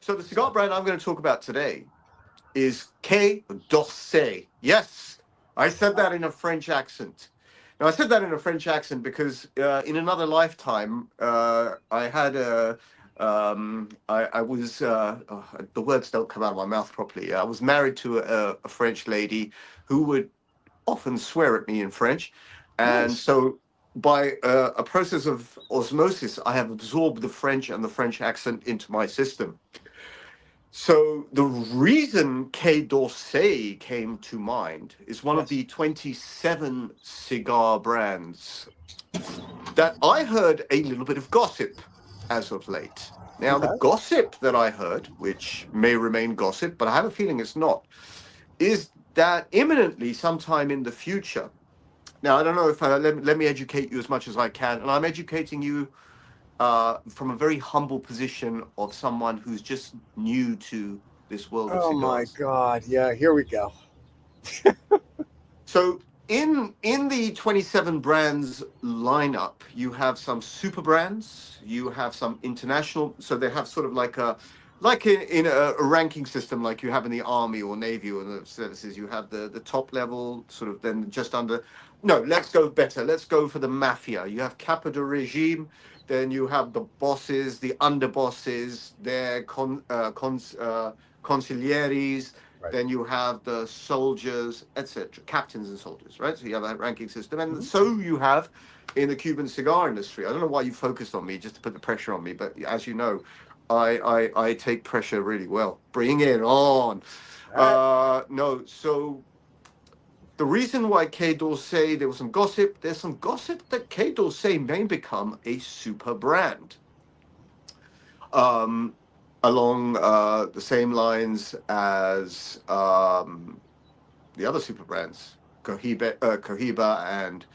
So the cigar brand I'm going to talk about today is Quai D'Orsay. Yes, I said that in a French accent. Now I said that in a French accent because in another lifetime I had a I was the words don't come out of my mouth properly. I was married to a French lady who would often swear at me in French, and Nice. so by a process of osmosis, I have absorbed the French and the French accent into my system. So the reason Quai d'Orsay came to mind is one of Yes. the 27 cigar brands that I heard a little bit of gossip as of late. Now, the Okay. gossip that I heard, which may remain gossip, but I have a feeling it's not, is that imminently, sometime in the future. Now, I don't know if let me educate you as much as I can, and I'm educating you from a very humble position of someone who's just new to this world of Oh my cigars. God. Yeah, here we go. So in the 27 brands lineup, you have some super brands, you have some international. So they have sort of like in a ranking system like you have in the army or navy or the services. You have the top level, sort of then just under. No, let's go better. Let's go for the mafia. You have Capo de Regime, then you have the bosses, the underbosses, their consiglieres, Right. then you have the soldiers, etc., captains and soldiers, right? So you have that ranking system, and Mhm. so you have in the Cuban cigar industry. I don't know why you focused on me just to put the pressure on me, but as you know, I take pressure really well. Bring it on. All right. No, so the reason why Quai d'Orsay, there was some gossip. There's some gossip that Quai d'Orsay may become a super brand. Um, Along the same lines as the other super brands, Cohiba and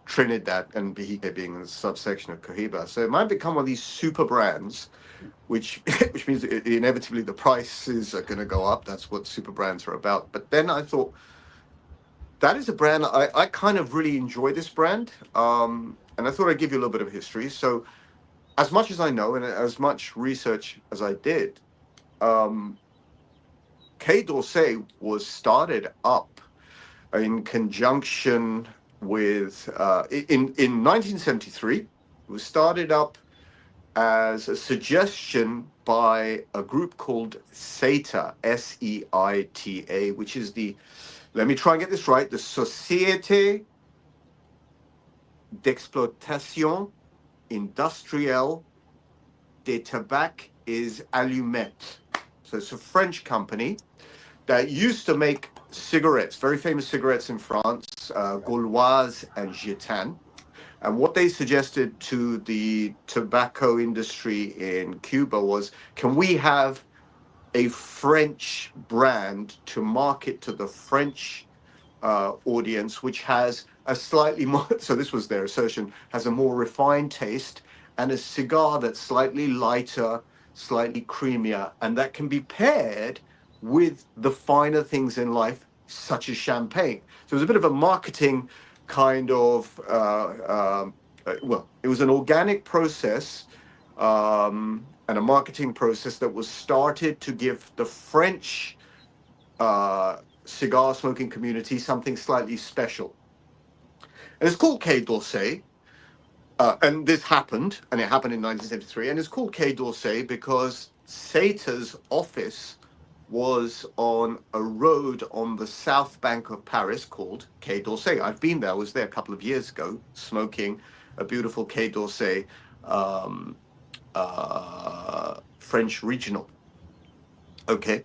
Trinidad, and Behike being a subsection of Cohiba. So it might become one of these super brands, which which means inevitably the prices are going to go up. That's what super brands are about. But then I thought that is a brand I kind of really enjoy this brand, and I thought I'd give you a little bit of history. So as much as I know and as much research as I did, um, Quai d'Orsay was started up in conjunction with in 1973. It was started up as a suggestion by a group called SEITA, SEITA, which is the, let me try and get this right, the Société d'Exploitation Industrielle des Tabacs et Allumettes. So it's a French company that used to make cigarettes, very famous cigarettes in France, Gauloise and Gitane. And what they suggested to the tobacco industry in Cuba was, can we have a French brand to market to the French audience, which has a slightly more, so this was their assertion, has a more refined taste and a cigar that's slightly lighter, slightly creamier, and that can be paired with the finer things in life, such as champagne. So it was a bit of a marketing kind of, well, it was an organic process and a marketing process that was started to give the French cigar smoking community something slightly special. And it's called Quai d'Orsay. And this happened, and it happened in 1973. And it's called Quai d'Orsay because SEITA's office was on a road on the south bank of Paris called Quai d'Orsay. I've been there. I was there a couple of years ago, smoking a beautiful Quai d'Orsay um, French regional. Okay.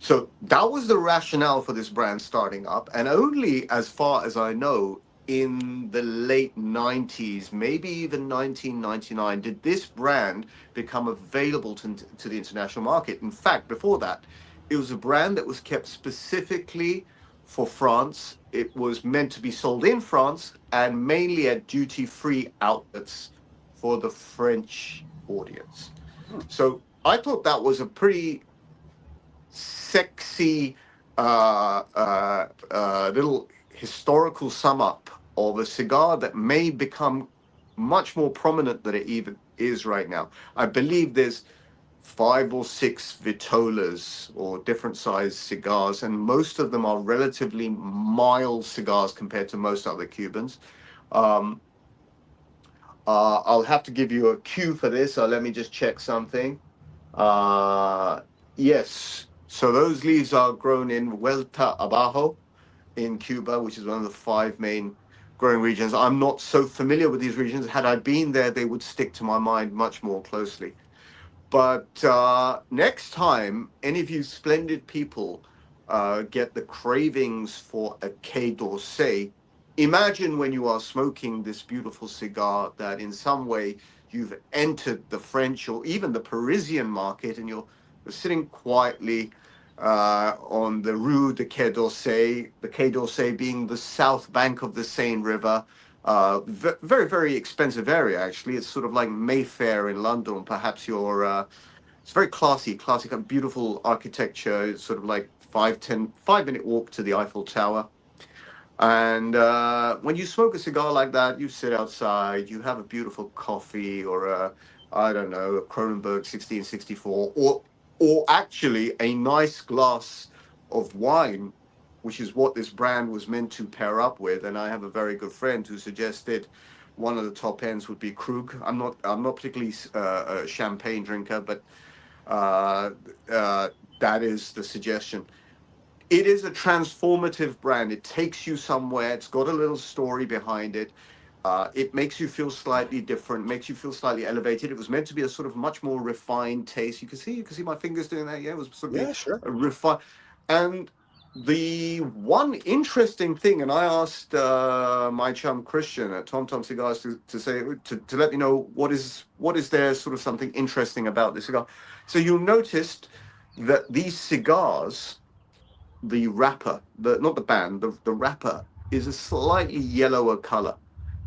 So that was the rationale for this brand starting up. And only as far as I know, in the late 90s, maybe even 1999, did this brand become available to the international market. In fact, before that, it was a brand that was kept specifically for France. It was meant to be sold in France and mainly at duty free outlets for the French audience. So I thought that was a pretty sexy little historical sum up of a cigar that may become much more prominent than it even is right now. I believe there's 5 or 6 vitolas or different size cigars, and most of them are relatively mild cigars compared to most other Cubans. Um, I'll have to give you a cue for this, so let me just check something. Yes, so those leaves are grown in Vuelta Abajo in Cuba, which is one of the 5 main growing regions. I'm not so familiar with these regions. Had I been there, they would stick to my mind much more closely. But next time, any of you splendid people get the cravings for a Quai D'Orsay, imagine when you are smoking this beautiful cigar that in some way you've entered the French or even the Parisian market, and you're sitting quietly on the Rue de Quai d'Orsay, the Quai d'Orsay being the south bank of the Seine River. Very, very expensive area, actually. It's sort of like Mayfair in London. Perhaps it's very classy, beautiful architecture. It's sort of like 5-minute walk to the Eiffel Tower. And when you smoke a cigar like that, you sit outside, you have a beautiful coffee or I don't know, a Kronenberg 1664, or actually a nice glass of wine, which is what this brand was meant to pair up with. And I have a very good friend who suggested one of the top ends would be Krug. I'm not particularly a champagne drinker, but uh, that is the suggestion. It is a transformative brand. It takes you somewhere. It's got a little story behind it. It makes you feel slightly different, makes you feel slightly elevated. It was meant to be a sort of much more refined taste. You can see my fingers doing that. Yeah, it was sort of Yeah, sure. a refined. And the one interesting thing, and I asked my chum Christian at Tom Tom Cigars to let me know what is there sort of something interesting about this cigar. So you noticed that these cigars, the wrapper, not the band, the wrapper is a slightly yellower color,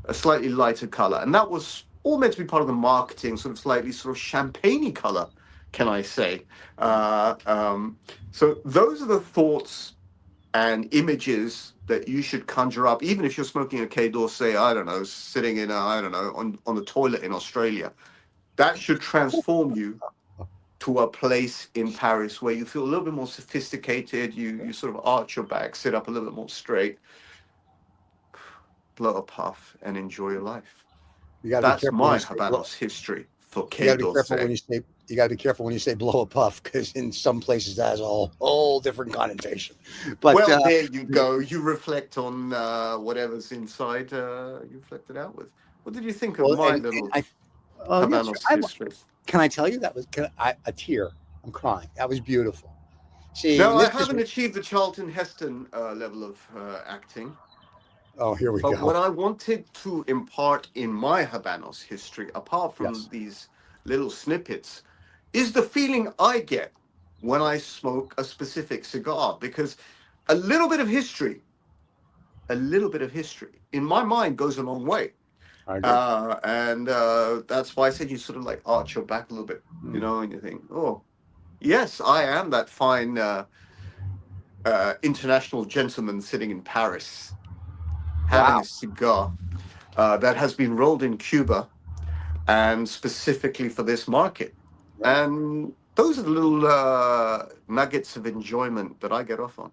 a slightly lighter color, and that was all meant to be part of the marketing, sort of champagne-y color, can I say? So those are the thoughts and images that you should conjure up, even if you're smoking a Quai d'Orsay, I don't know, sitting in I don't know, on the toilet in Australia. That should transform you to a place in Paris where you feel a little bit more sophisticated. You sort of arch your back, sit up a little bit more straight, blow a puff, and enjoy your life. You got to be That's careful when my you say blow. Habanos history for You got Quai to be careful when d'Orsay. you say. You got to be careful when you say blow a puff, because in some places that has a whole different connotation. But Well, there you go. You reflect on whatever's inside. You reflect it out with. What did you think of well, my and little I, yes, sir. Habanos history? Can I tell you that was a tear? I'm crying. That was beautiful. See, No, and I this is. haven't achieved the Charlton Heston level of acting. Oh, here we But go. what I wanted to impart in my Habanos history, apart from Yes. these little snippets, is the feeling I get when I smoke a specific cigar. Because a little bit of history, a little bit of history in my mind goes a long way. I agree. And that's why I said you sort of like arch your back a little bit, and you think, oh, yes, I am that fine international gentleman sitting in Paris having Wow. a cigar that has been rolled in Cuba and specifically for this market. Right. And those are the little nuggets of enjoyment that I get off on.